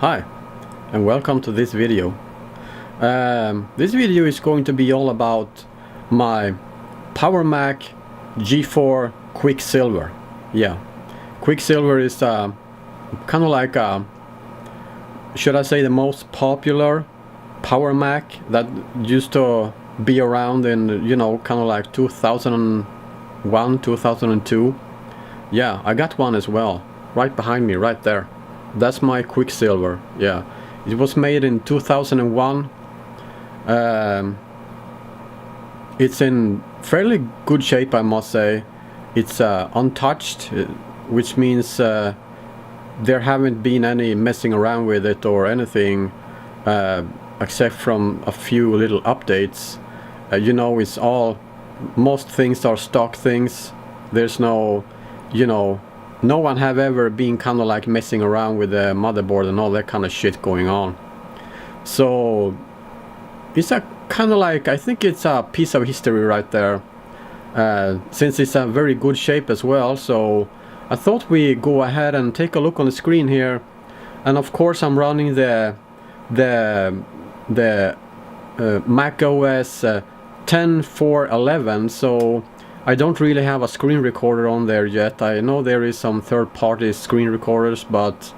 Hi, and welcome to this video. This video is going to be all about my Power Mac G4 Quicksilver. Yeah, Quicksilver is kind of like, should I say, the most popular Power Mac that used to be around in, you know, kind of like 2001, 2002. Yeah, I got one as well, right behind me, right there. That's my Quicksilver. Yeah, it was made in 2001. It's in fairly good shape, I must say. It's untouched, which means there haven't been any messing around with it or anything, except from a few little updates. You know, it's all, most things are stock things. There's no, you know, no one have ever been kind of like messing around with the motherboard and all that kind of shit going on. So it's a kind of like, I think it's a piece of history right there, since it's a very good shape as well. So I thought we go ahead and take a look on the screen here. And of course I'm running the Mac OS 10.4.11, so I don't really have a screen recorder on there yet. I know there is some third-party screen recorders, but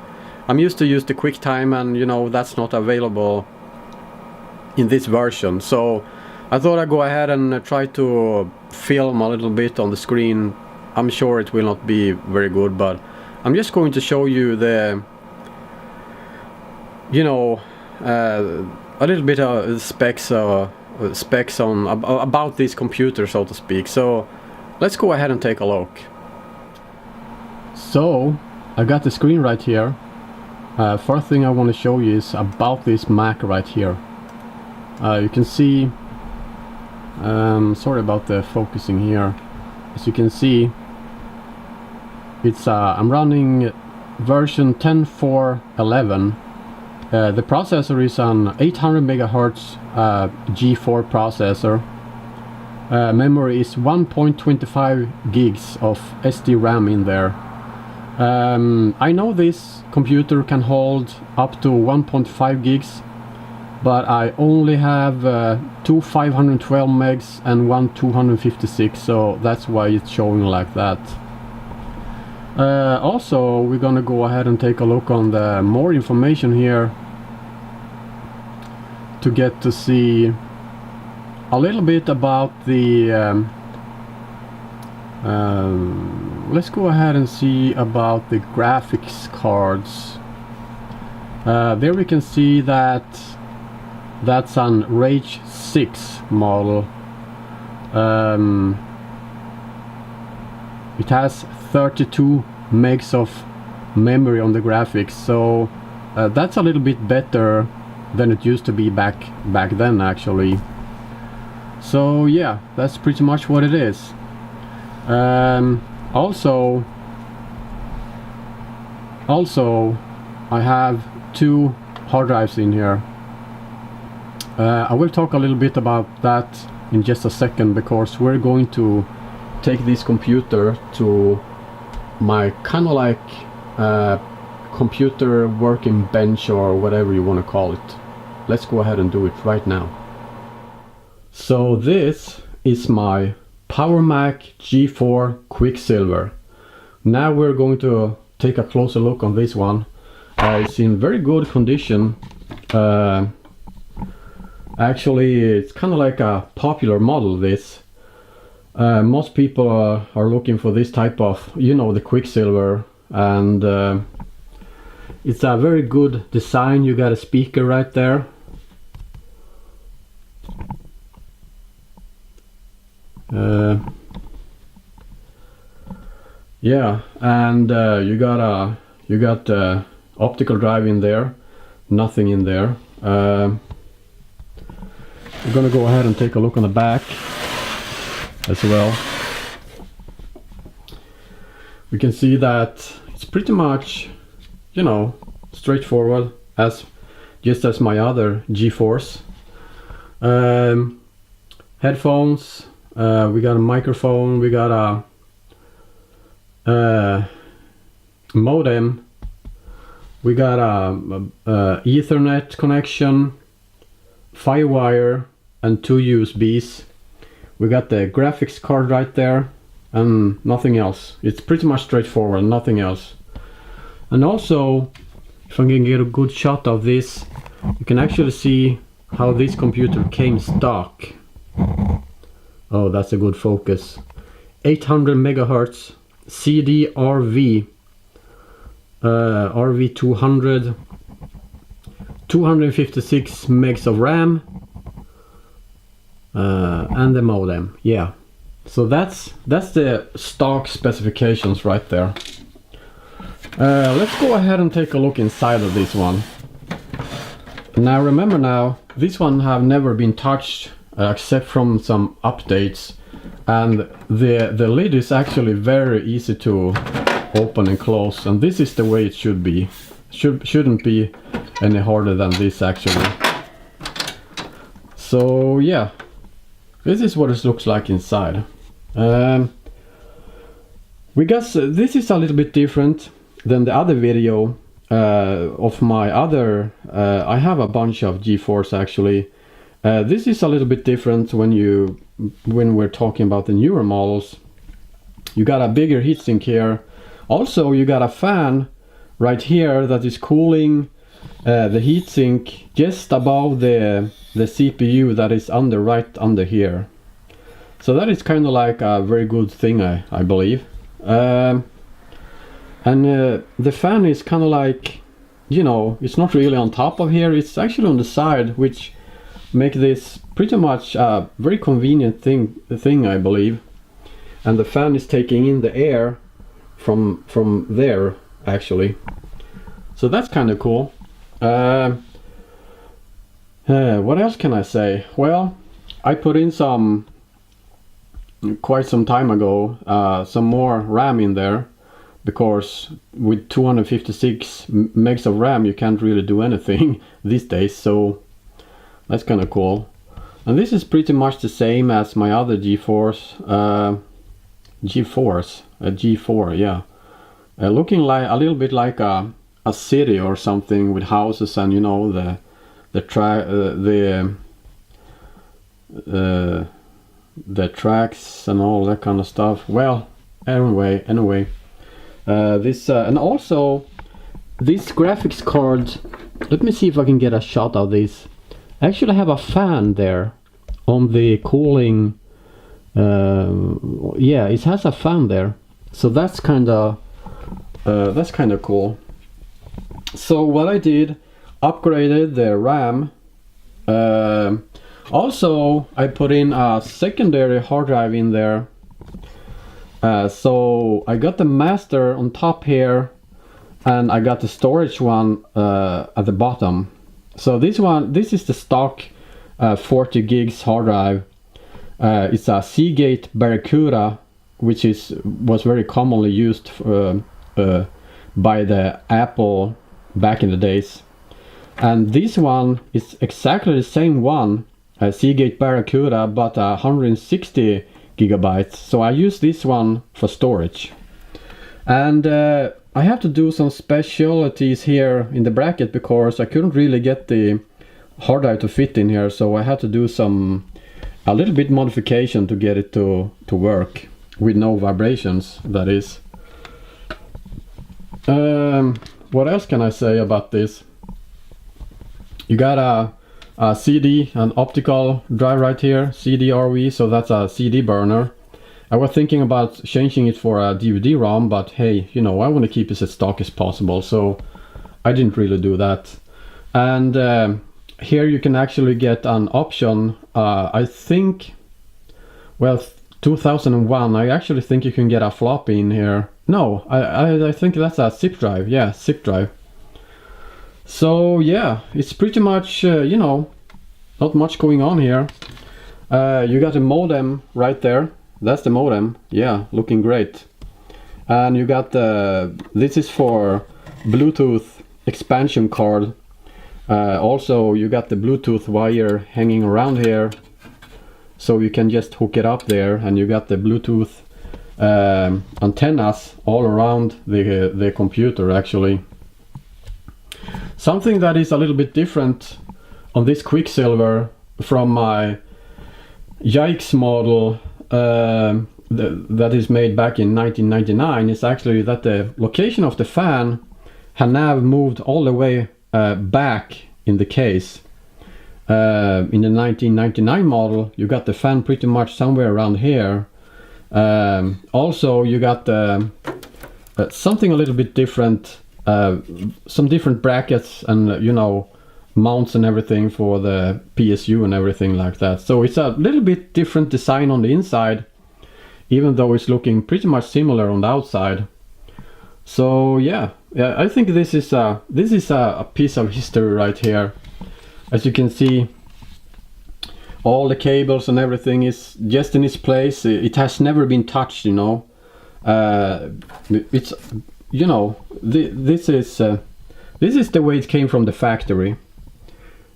I'm used to use the QuickTime, and you know, that's not available in this version. So I thought I'd go ahead and try to film a little bit on the screen. I'm sure it will not be very good, but I'm just going to show you the, you know, a little bit of specs on about this computer, so to speak. So let's go ahead and take a look. So I got the screen right here. First thing I want to show you is about this Mac right here. You can see, sorry about the focusing here. As you can see, it's I'm running version 10.4.11. The processor is an 800 megahertz G4 processor. Memory is 1.25 gigs of SDRAM in there. I know this computer can hold up to 1.5 gigs, but I only have two 512 megs and one 256, so that's why it's showing like that. Also, we're gonna go ahead and take a look on the more information here to get to see a little bit about the let's go ahead and see about the graphics cards. There we can see that that's an Rage 6 model. It has 32 megs of memory on the graphics, so that's a little bit better than it used to be back then, actually. So yeah, that's pretty much what it is. Also I have two hard drives in here. I will talk a little bit about that in just a second, because we're going to take this computer to my kind of like computer working bench, or whatever you want to call it. Let's go ahead and do it right now. So this is my Power Mac G4 Quicksilver. Now we're going to take a closer look on this one. It's in very good condition. Actually, it's kind of like a popular model, this. Most people are looking for this type of, you know, the Quicksilver, and it's a very good design. You got a speaker right there. Yeah, and you got optical drive in there, nothing in there. We're gonna go ahead and take a look on the back as well. We can see that it's pretty much, you know, straightforward, as just as my other G4s. Headphones, we got a microphone, we got a modem, We got a Ethernet connection, Firewire, and 2 USBs. We got the graphics card right there, and nothing else. It's pretty much straightforward, nothing else. And also, if I can get a good shot of this, you can actually see how this computer came stock. Oh, that's a good focus. 800 megahertz CDRV, RV200, 256 megs of RAM, and the modem. Yeah, so that's the stock specifications right there. Let's go ahead and take a look inside of this one. Now remember, now this one have never been touched except from some updates, and the lid is actually very easy to open and close, and this is the way it should be. Shouldn't be any harder than this actually. So yeah, this is what it looks like inside. We got this is a little bit different than the other video of my other. I have a bunch of GeForce actually. This is a little bit different when we're talking about the newer models. You got a bigger heatsink here. Also, you got a fan right here that is cooling the heatsink just above the CPU that is right under here. So that is kind of like a very good thing, I believe. And the fan is kind of like, you know, it's not really on top of here, it's actually on the side, which make this pretty much a very convenient thing, I believe. And the fan is taking in the air from there actually, so that's kind of cool. What else can I say? Well, I put in quite some time ago some more RAM in there, because with 256 megs of RAM you can't really do anything these days, so that's kind of cool. And this is pretty much the same as my other GeForce, G4, yeah. Looking like a little bit like a city or something with houses, and you know the tracks and all that kind of stuff. Well, anyway, this and also this graphics card. Let me see if I can get a shot of this. I actually have a fan there on the cooling. Yeah, it has a fan there, so that's kind of cool. So what I did, upgraded the RAM. Also, I put in a secondary hard drive in there. So I got the master on top here, and I got the storage one at the bottom. So this is the stock 40 gigs hard drive. It's a Seagate Barracuda, which was very commonly used by the Apple back in the days. And this one is exactly the same one, Seagate Barracuda, but 160 gigabytes. So I use this one for storage. And I have to do some specialties here in the bracket, because I couldn't really get the hard drive to fit in here, so I had to do a little bit modification to get it to work with no vibrations, that is. What else can I say about this? You got a CD, an optical drive right here, CDRV, so that's a CD burner. I was thinking about changing it for a DVD-ROM, but hey, you know, I want to keep it as stock as possible, so I didn't really do that. And here you can actually get an option, I think, well, 2001, I actually think you can get a floppy in here. No, I think that's a zip drive, yeah, zip drive. So yeah, it's pretty much, you know, not much going on here. You got a modem right there. That's the modem, yeah, looking great. And you got this is for Bluetooth expansion card. Also, you got the Bluetooth wire hanging around here, so you can just hook it up there, and you got the Bluetooth antennas all around the computer actually. Something that is a little bit different on this Quicksilver from my Yikes model that is made back in 1999 is actually that the location of the fan had now moved all the way back in the case. In the 1999 model, you got the fan pretty much somewhere around here. Also, you got something a little bit different, some different brackets and, you know, mounts and everything for the PSU and everything like that. So it's a little bit different design on the inside, even though it's looking pretty much similar on the outside. So yeah, I think this is a piece of history right here. As you can see, all the cables and everything is just in its place. It has never been touched, you know. It's, you know, this is the way it came from the factory.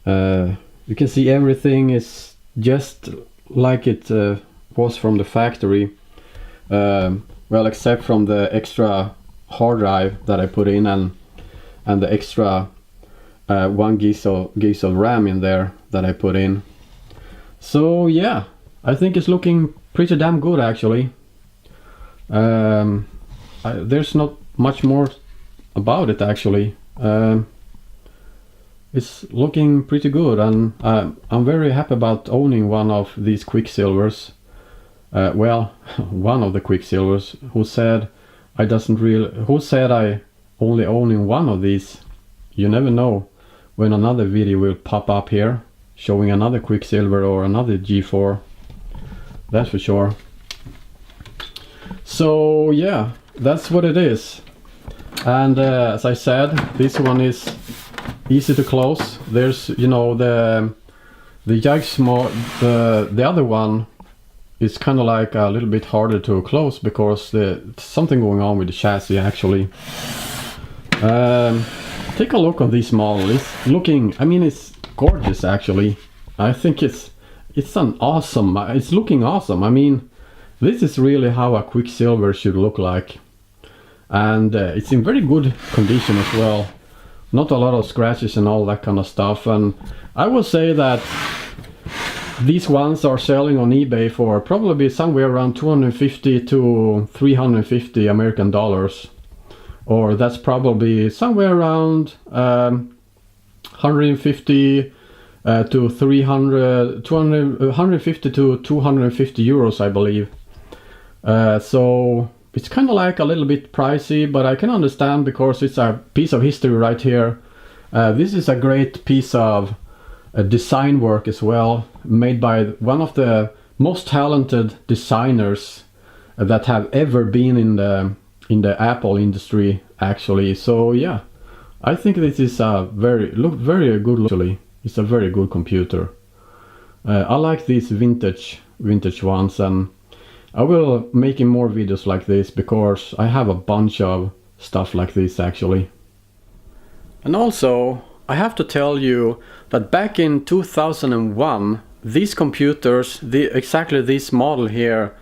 You can see everything is just like it was from the factory. Well, except from the extra hard drive that I put in and the extra 1 gigs of RAM in there that I put in. So yeah, I think it's looking pretty damn good actually. There's not much more about it actually. It's looking pretty good, and I'm very happy about owning one of these Quicksilvers. Well, one of the Quicksilvers. Who said I only owning one of these? You never know when another video will pop up here showing another Quicksilver or another G4. That's for sure. So yeah, that's what it is. And as I said, this one is easy to close. There's, you know, the Yikes the other one is kind of like a little bit harder to close because there's something going on with the chassis actually. Take a look on this model. It's looking, I mean, it's gorgeous actually. I think it's looking awesome. I mean, this is really how a Quicksilver should look like. And it's in very good condition as well. Not a lot of scratches and all that kind of stuff. And I will say that these ones are selling on eBay for probably somewhere around 250 to 350 American dollars. Or that's probably somewhere around 150 to 150 to 250 euros, I believe. So it's kind of like a little bit pricey, but I can understand because it's a piece of history right here. This is a great piece of design work as well, made by one of the most talented designers that have ever been in the Apple industry actually. So yeah, I think this is a very good actually. It's a very good computer. I like these vintage ones, and I will make more videos like this because I have a bunch of stuff like this actually. And also, I have to tell you that back in 2001, these computers, exactly this model here,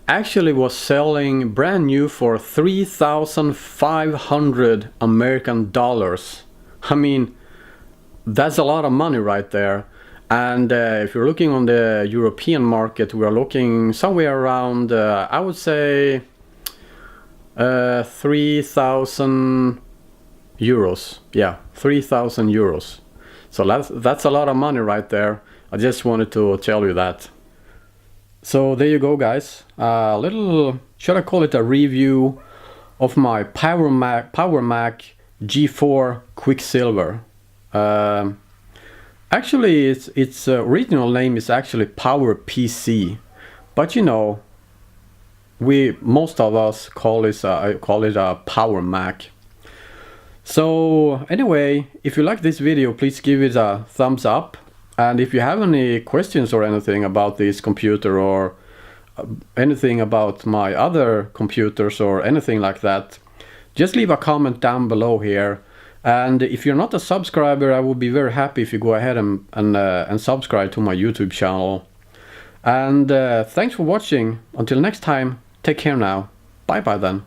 actually was selling brand new for 3,500 American dollars. I mean, that's a lot of money right there. And if you're looking on the European market, we are looking somewhere around, I would say, 3,000 euros. Yeah, 3,000 euros. So that's a lot of money right there. I just wanted to tell you that. So there you go, guys. A little, should I call it a review of my Power Mac G4 Quicksilver. Actually, its original name is actually PowerPC, but you know, most of us call it a Power Mac. So anyway, if you like this video, please give it a thumbs up. And if you have any questions or anything about this computer or anything about my other computers or anything like that, just leave a comment down below here. And if you're not a subscriber, I would be very happy if you go ahead and subscribe to my YouTube channel. And thanks for watching. Until next time, take care now. Bye bye then.